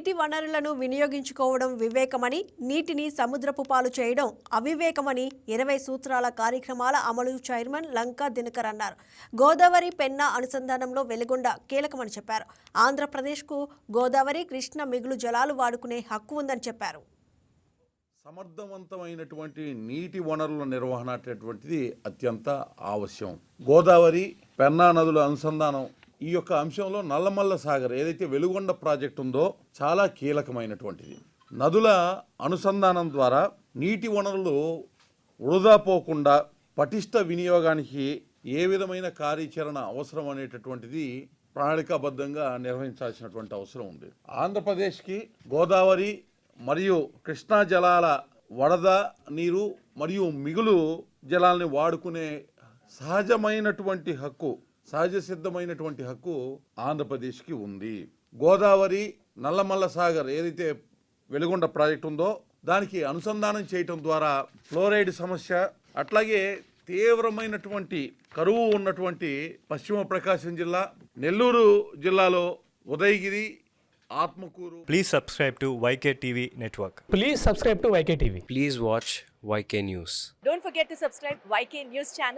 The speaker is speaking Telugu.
నీటి వనరులను వినియోగించుకోవడం వివేకమని, నీటిని సముద్రపు పాలు చేయడం అవివేకమని 20 సూత్రాల కార్యక్రమాల అమలు చైర్మన్ లంకా దినకర్ అన్నారు. గోదావరి పెన్నా అనుసంధానంలో వెలుగొండ కీలకమని చెప్పారు. ఆంధ్రప్రదేశ్కు గోదావరి, కృష్ణ మిగులు జలాలు వాడుకునే హక్కు ఉందని చెప్పారు. సమర్థవంతమైనటువంటి నీటి వనరుల నిర్వహణ అనేటువంటిది అత్యంత ఆవశ్యం. గోదావరి, పెన్నా నదుల అనుసంధానం ఈ యొక్క అంశంలో నల్లమల్ల సాగర్ ఏదైతే వెలుగొండ ప్రాజెక్టు ఉందో చాలా కీలకమైనటువంటిది. నదుల అనుసంధానం ద్వారా నీటి వనరులు వృధా పోకుండా పటిష్ట వినియోగానికి ఏ విధమైన కార్యాచరణ అవసరం అనేటటువంటిది ప్రణాళికాబద్ధంగా నిర్వహించాల్సినటువంటి అవసరం ఉంది. ఆంధ్రప్రదేశ్కి గోదావరి మరియు కృష్ణా జలాల వరద నీరు మరియు మిగులు జలాల్ని వాడుకునే సహజమైనటువంటి హక్కు, సహజ సిద్ధమైనటువంటి హక్కు ఆంధ్రప్రదేశ్కి ఉంది. గోదావరి, నల్లమల్ల సాగర్ ఏదైతే వెలుగొండ ప్రాజెక్టు ఉందో దానికి అనుసంధానం చేయటం ద్వారా ఫ్లోరైడ్ సమస్య, అట్లాగే తీవ్రమైనటువంటి కరువు ఉన్నటువంటి పశ్చిమ ప్రకాశం జిల్లా, నెల్లూరు జిల్లాలో Udayagiri, Atmakur. Please subscribe to YK TV Network. Please subscribe to YK TV. Please watch YK News. Don't forget to subscribe YK News channel.